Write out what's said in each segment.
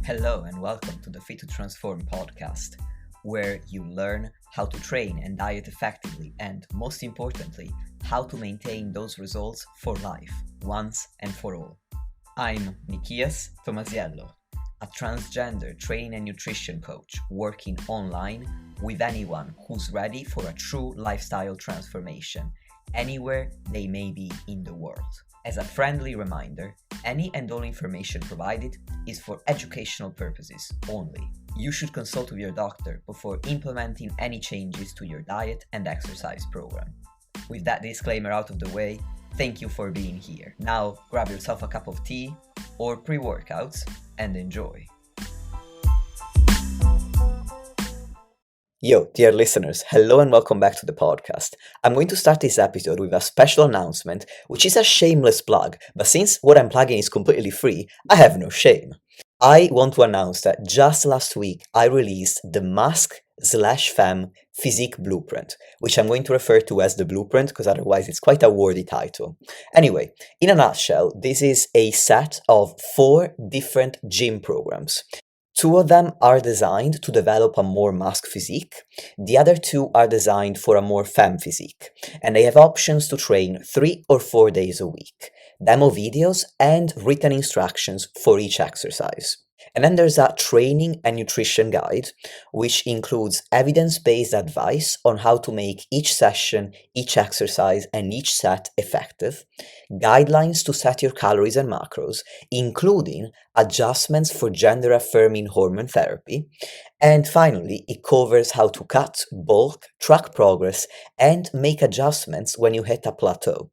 Hello and welcome to the Fit to Transform podcast, where you learn how to train and diet effectively and, most importantly, how to maintain those results for life, once and for all. I'm Nikias Tomasiello, a transgender training and nutrition coach working online with anyone who's ready for a true lifestyle transformation, anywhere they may be in the world. As a friendly reminder, any and all information provided is for educational purposes only. You should consult with your doctor before implementing any changes to your diet and exercise program. With that disclaimer out of the way, thank you for being here. Now grab yourself a cup of tea or pre-workouts and enjoy. Yo, dear listeners, hello and welcome back to the podcast. I'm going to start this episode with a special announcement, which is a shameless plug, but since what I'm plugging is completely free, I have no shame. I want to announce that just last week I released the Mask/Femme Physique Blueprint, which I'm going to refer to as the Blueprint because otherwise it's quite a wordy title. Anyway, in a nutshell, this is a set of 4 different gym programs. 2 of them are designed to develop a more mask physique, the other 2 are designed for a more femme physique, and they have options to train 3 or 4 days a week, demo videos and written instructions for each exercise. And then there's a training and nutrition guide, which includes evidence-based advice on how to make each session, each exercise, and each set effective, guidelines to set your calories and macros, including adjustments for gender-affirming hormone therapy, and finally, it covers how to cut, bulk, track progress, and make adjustments when you hit a plateau.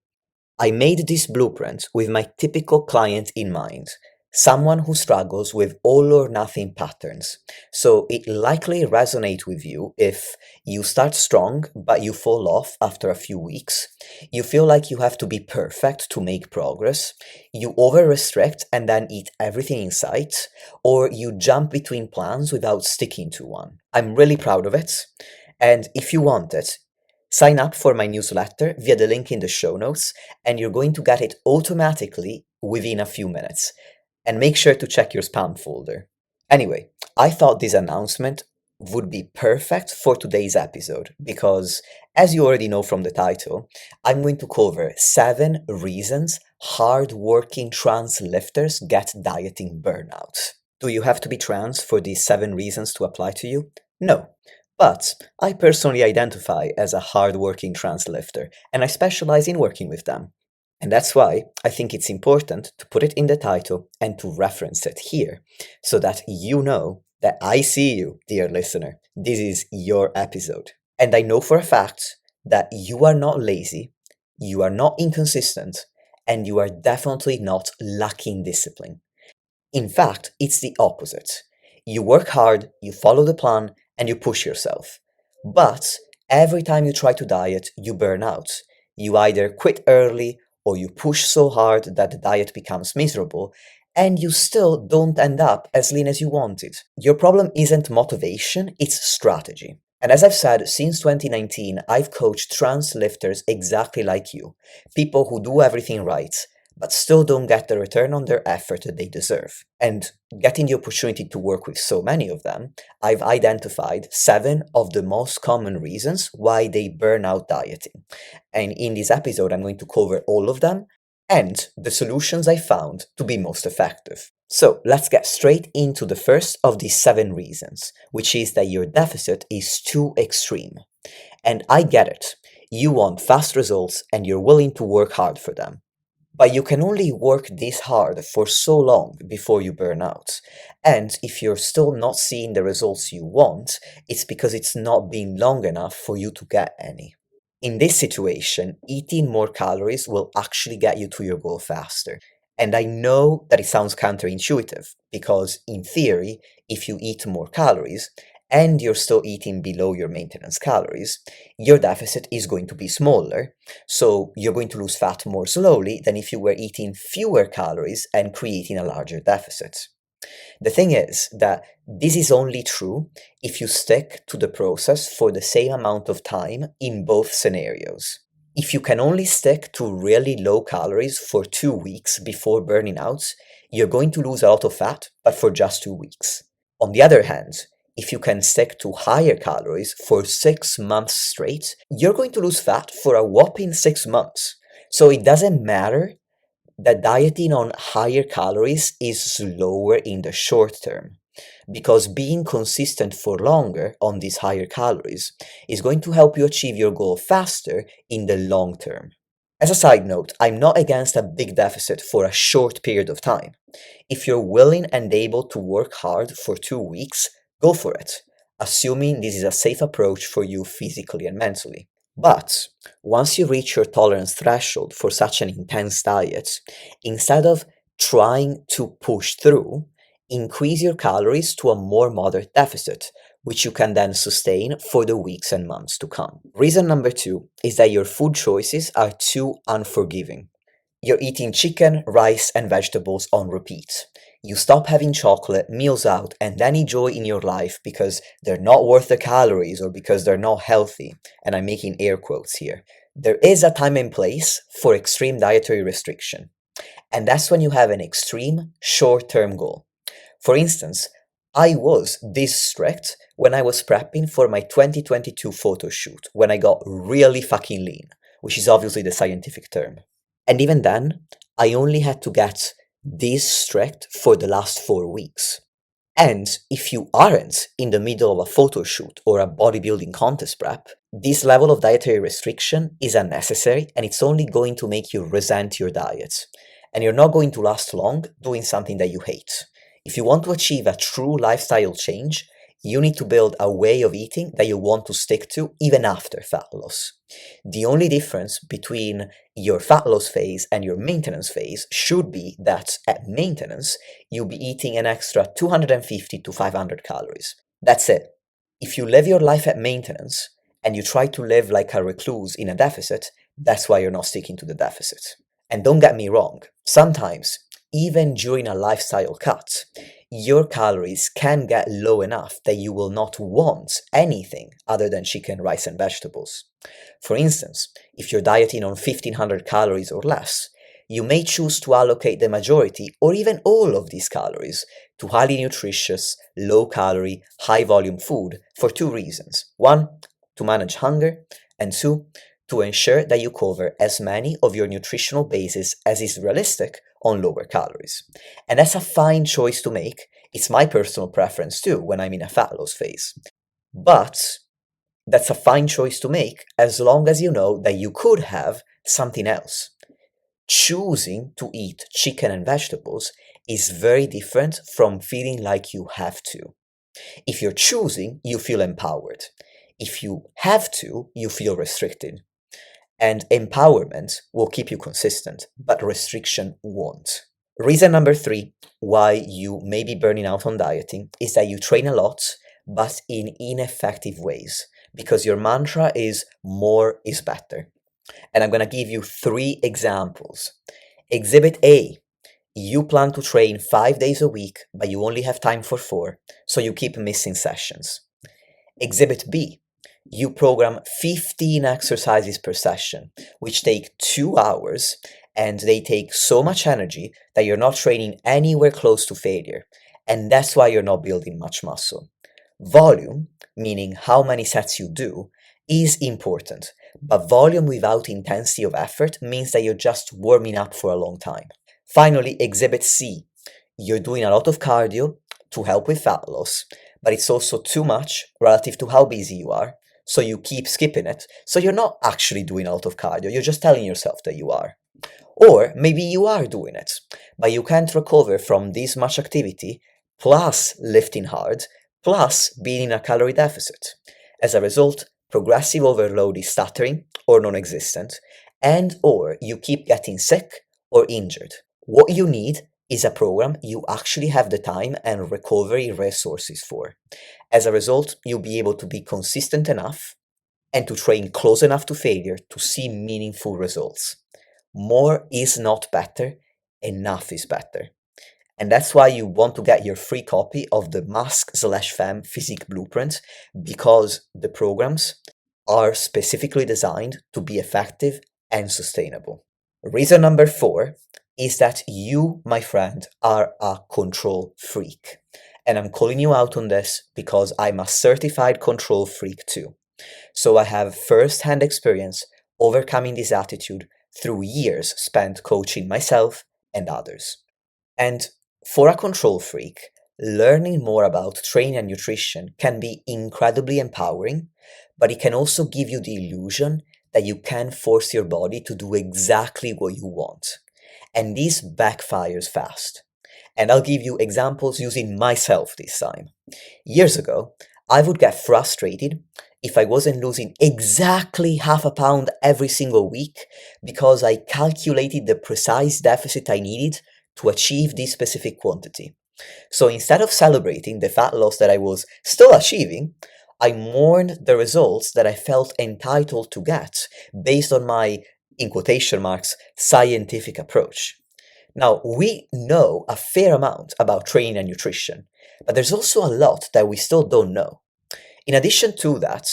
I made this blueprint with my typical client in mind, someone who struggles with all or nothing patterns. So it likely resonates with you if you start strong but you fall off after a few weeks, you feel like you have to be perfect to make progress, you over-restrict and then eat everything in sight, or you jump between plans without sticking to one. I'm really proud of it, and if you want it, sign up for my newsletter via the link in the show notes, and you're going to get it automatically within a few minutes. And make sure to check your spam folder. Anyway, I thought this announcement would be perfect for today's episode because, as you already know from the title, I'm going to cover 7 reasons hard-working trans lifters get dieting burnout. Do you have to be trans for these 7 reasons to apply to you? No. But I personally identify as a hard-working trans lifter, and I specialize in working with them. And that's why I think it's important to put it in the title and to reference it here, so that you know that I see you, dear listener. This is your episode. And I know for a fact that you are not lazy, you are not inconsistent, and you are definitely not lacking discipline. In fact, it's the opposite. You work hard, you follow the plan, and you push yourself. But every time you try to diet, you burn out. You either quit early or you push so hard that the diet becomes miserable, and you still don't end up as lean as you wanted. Your problem isn't motivation, it's strategy. And as I've said, since 2019, I've coached trans lifters exactly like you, people who do everything right, but still don't get the return on their effort that they deserve. And getting the opportunity to work with so many of them, I've identified 7 of the most common reasons why they burn out dieting. And in this episode, I'm going to cover all of them and the solutions I found to be most effective. So let's get straight into the first of these 7 reasons, which is that your deficit is too extreme. And I get it. You want fast results and you're willing to work hard for them. But you can only work this hard for so long before you burn out. And if you're still not seeing the results you want, it's because it's not been long enough for you to get any. In this situation, eating more calories will actually get you to your goal faster. And I know that it sounds counterintuitive, because in theory, if you eat more calories, and you're still eating below your maintenance calories, your deficit is going to be smaller, so you're going to lose fat more slowly than if you were eating fewer calories and creating a larger deficit. The thing is that this is only true if you stick to the process for the same amount of time in both scenarios. If you can only stick to really low calories for 2 weeks before burning out, you're going to lose a lot of fat, but for just 2 weeks. On the other hand, if you can stick to higher calories for 6 months straight, you're going to lose fat for a whopping 6 months. So it doesn't matter that dieting on higher calories is slower in the short term, because being consistent for longer on these higher calories is going to help you achieve your goal faster in the long term. As a side note, I'm not against a big deficit for a short period of time. If you're willing and able to work hard for 2 weeks, go for it, assuming this is a safe approach for you physically and mentally. But once you reach your tolerance threshold for such an intense diet, instead of trying to push through, increase your calories to a more moderate deficit, which you can then sustain for the weeks and months to come. Reason number 2 is that your food choices are too unforgiving. You're eating chicken, rice, and vegetables on repeat. You stop having chocolate, meals out, and any joy in your life because they're not worth the calories or because they're not healthy. And I'm making air quotes here. There is a time and place for extreme dietary restriction. And that's when you have an extreme short-term goal. For instance, I was this strict when I was prepping for my 2022 photo shoot, when I got really fucking lean, which is obviously the scientific term. And even then, I only had to get this strict for the last 4 weeks. And if you aren't in the middle of a photo shoot or a bodybuilding contest prep, this level of dietary restriction is unnecessary and it's only going to make you resent your diet. And you're not going to last long doing something that you hate. If you want to achieve a true lifestyle change, you need to build a way of eating that you want to stick to even after fat loss. The only difference between your fat loss phase and your maintenance phase should be that at maintenance, you'll be eating an extra 250 to 500 calories. That's it. If you live your life at maintenance and you try to live like a recluse in a deficit, that's why you're not sticking to the deficit. And don't get me wrong, sometimes, even during a lifestyle cut, your calories can get low enough that you will not want anything other than chicken, rice, and vegetables. For instance, if you're dieting on 1500 calories or less, you may choose to allocate the majority or even all of these calories to highly nutritious, low-calorie, high-volume food for 2 reasons. 1, to manage hunger, and 2, to ensure that you cover as many of your nutritional bases as is realistic on lower calories. And that's a fine choice to make. It's my personal preference too when I'm in a fat loss phase. But that's a fine choice to make as long as you know that you could have something else. Choosing to eat chicken and vegetables is very different from feeling like you have to. If you're choosing, you feel empowered. If you have to, you feel restricted. And empowerment will keep you consistent, but restriction won't. Reason number 3 why you may be burning out on dieting is that you train a lot, but in ineffective ways, because your mantra is more is better. And I'm going to give you 3 examples. Exhibit A, you plan to train 5 days a week, but you only have time for 4, so you keep missing sessions. Exhibit B, you program 15 exercises per session, which take 2 hours, and they take so much energy that you're not training anywhere close to failure, and that's why you're not building much muscle. Volume, meaning how many sets you do, is important, but volume without intensity of effort means that you're just warming up for a long time. Finally, Exhibit C, you're doing a lot of cardio to help with fat loss, but it's also too much relative to how busy you are, so you keep skipping it, so you're not actually doing a lot of cardio, you're just telling yourself that you are. Or maybe you are doing it, but you can't recover from this much activity, plus lifting hard, plus being in a calorie deficit. As a result, progressive overload is stuttering or non-existent, and or you keep getting sick or injured. What you need is a program you actually have the time and recovery resources for. As a result, you'll be able to be consistent enough and to train close enough to failure to see meaningful results. More is not better, enough is better. And that's why you want to get your free copy of the Mask/Fem Physique Blueprint, because the programs are specifically designed to be effective and sustainable. Reason number 4 is that you, my friend, are a control freak. And I'm calling you out on this because I'm a certified control freak too. So I have first hand experience overcoming this attitude through years spent coaching myself and others. And for a control freak, learning more about training and nutrition can be incredibly empowering, but it can also give you the illusion that you can force your body to do exactly what you want. And this backfires fast. And I'll give you examples using myself this time. Years ago, I would get frustrated if I wasn't losing exactly half a pound every single week because I calculated the precise deficit I needed to achieve this specific quantity. So instead of celebrating the fat loss that I was still achieving, I mourned the results that I felt entitled to get based on my, in quotation marks, scientific approach. Now, we know a fair amount about training and nutrition, but there's also a lot that we still don't know. In addition to that,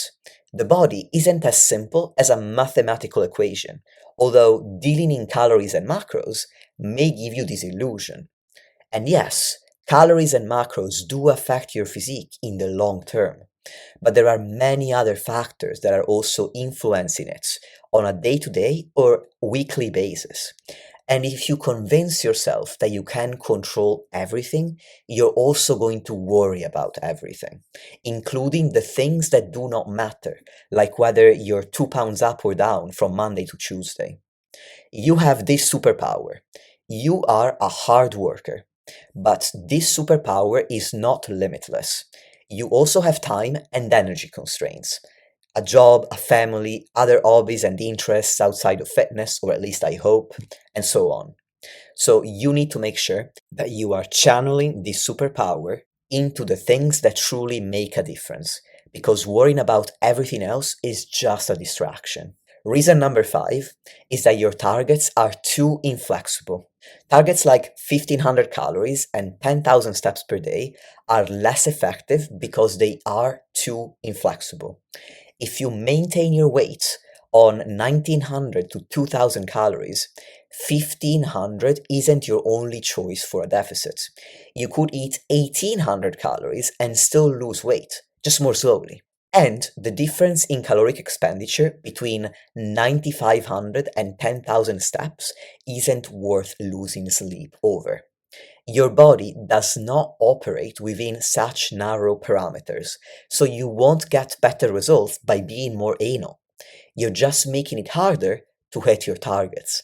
the body isn't as simple as a mathematical equation, although dealing in calories and macros may give you this illusion. And yes, calories and macros do affect your physique in the long term, but there are many other factors that are also influencing it on a day-to-day or weekly basis. And if you convince yourself that you can control everything, you're also going to worry about everything, including the things that do not matter, like whether you're 2 pounds up or down from Monday to Tuesday. You have this superpower. You are a hard worker, but this superpower is not limitless. You also have time and energy constraints. A job, a family, other hobbies and interests outside of fitness, or at least I hope, and so on. So you need to make sure that you are channeling this superpower into the things that truly make a difference, because worrying about everything else is just a distraction. Reason number 5 is that your targets are too inflexible. Targets like 1500 calories and 10,000 steps per day are less effective because they are too inflexible. If you maintain your weight on 1900 to 2000 calories, 1500 isn't your only choice for a deficit. You could eat 1800 calories and still lose weight, just more slowly. And the difference in caloric expenditure between 9500 and 10,000 steps isn't worth losing sleep over. Your body does not operate within such narrow parameters, so you won't get better results by being more anal. You're just making it harder to hit your targets.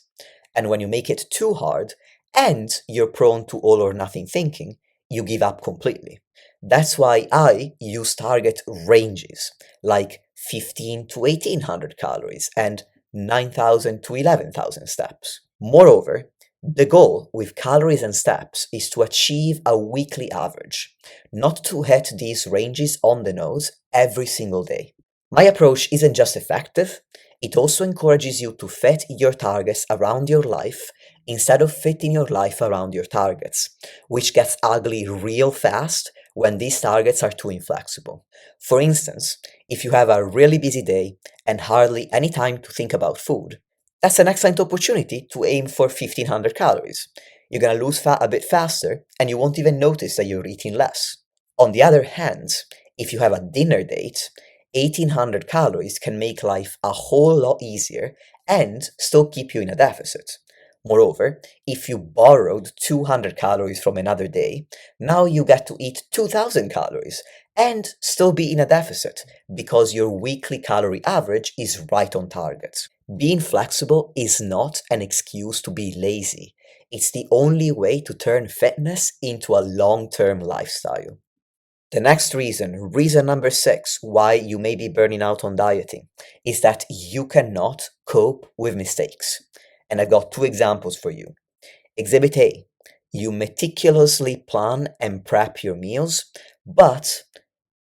And when you make it too hard, and you're prone to all or nothing thinking, you give up completely. That's why I use target ranges, like 15 to 1800 calories and 9000 to 11,000 steps. Moreover, the goal with calories and steps is to achieve a weekly average, not to hit these ranges on the nose every single day. My approach isn't just effective, it also encourages you to fit your targets around your life instead of fitting your life around your targets, which gets ugly real fast when these targets are too inflexible. For instance, if you have a really busy day and hardly any time to think about food, that's an excellent opportunity to aim for 1500 calories. You're gonna lose fat a bit faster and you won't even notice that you're eating less. On the other hand, if you have a dinner date, 1800 calories can make life a whole lot easier and still keep you in a deficit. Moreover, if you borrowed 200 calories from another day, now you get to eat 2000 calories and still be in a deficit because your weekly calorie average is right on target. Being flexible is not an excuse to be lazy. It's the only way to turn fitness into a long-term lifestyle. The next reason number 6, why you may be burning out on dieting, is that you cannot cope with mistakes. And I've got 2 examples for you. Exhibit A, you meticulously plan and prep your meals, but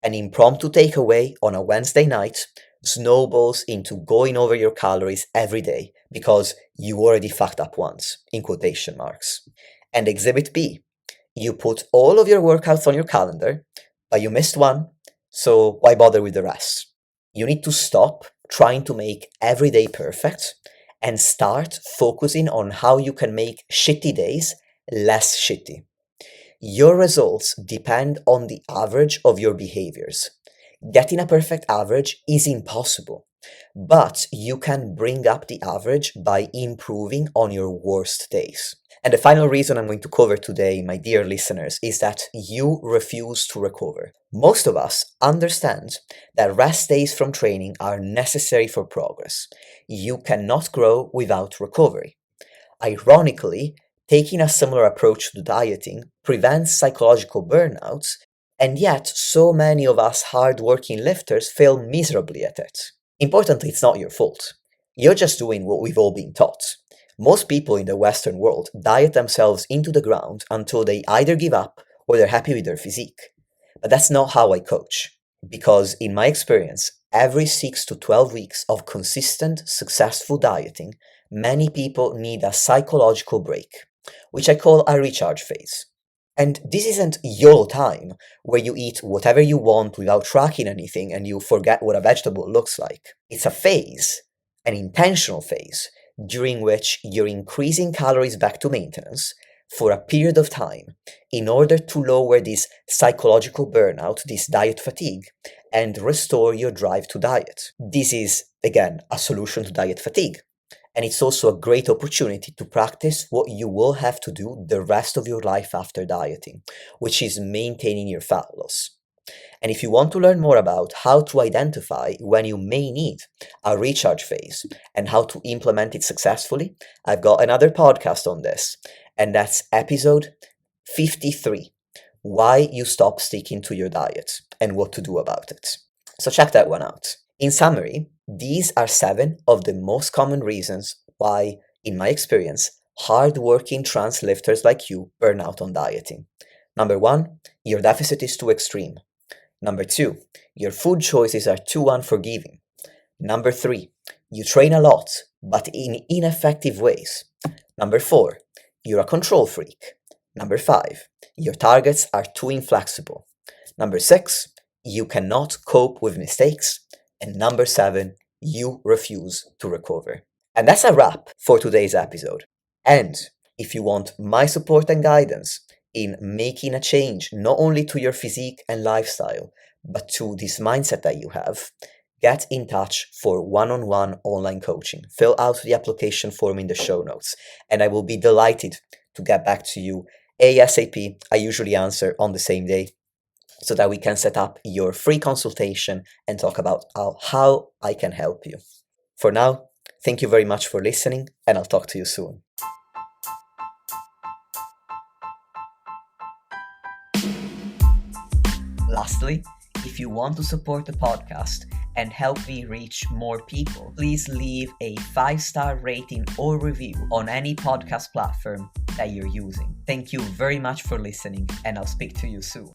an impromptu takeaway on a Wednesday night snowballs into going over your calories every day because you already fucked up once, in quotation marks. And Exhibit B, you put all of your workouts on your calendar, but you missed one, so why bother with the rest? You need to stop trying to make every day perfect and start focusing on how you can make shitty days less shitty. Your results depend on the average of your behaviors. Getting a perfect average is impossible, but you can bring up the average by improving on your worst days. And the final reason I'm going to cover today, my dear listeners, is that you refuse to recover. Most of us understand that rest days from training are necessary for progress. You cannot grow without recovery. Ironically, taking a similar approach to dieting prevents psychological burnouts, and yet so many of us hard-working lifters fail miserably at it. Importantly, it's not your fault. You're just doing what we've all been taught. Most people in the Western world diet themselves into the ground until they either give up or they're happy with their physique. But that's not how I coach, because in my experience, every 6 to 12 weeks of consistent, successful dieting, many people need a psychological break, which I call a recharge phase. And this isn't YOLO time, where you eat whatever you want without tracking anything and you forget what a vegetable looks like. It's a phase, an intentional phase, during which you're increasing calories back to maintenance for a period of time in order to lower this psychological burnout, this diet fatigue, and restore your drive to diet. This is, again, a solution to diet fatigue. And it's also a great opportunity to practice what you will have to do the rest of your life after dieting, which is maintaining your fat loss. And if you want to learn more about how to identify when you may need a recharge phase and how to implement it successfully, I've got another podcast on this, and that's episode 53, Why You Stop Sticking to Your Diet and What to Do About It. So check that one out. In summary, these are 7 of the most common reasons why, in my experience, hard-working trans lifters like you burn out on dieting. Number 1, your deficit is too extreme. Number 2, your food choices are too unforgiving. Number 3, you train a lot, but in ineffective ways. Number 4, you're a control freak. Number 5, your targets are too inflexible. Number 6, you cannot cope with mistakes. And number 7, you refuse to recover. And that's a wrap for today's episode. And if you want my support and guidance in making a change not only to your physique and lifestyle, but to this mindset that you have, get in touch for one-on-one online coaching. Fill out the application form in the show notes, and I will be delighted to get back to you ASAP. I usually answer on the same day, so that we can set up your free consultation and talk about how I can help you. For now, thank you very much for listening, and I'll talk to you soon. Lastly, if you want to support the podcast and help me reach more people, please leave a 5-star rating or review on any podcast platform that you're using. Thank you very much for listening, and I'll speak to you soon.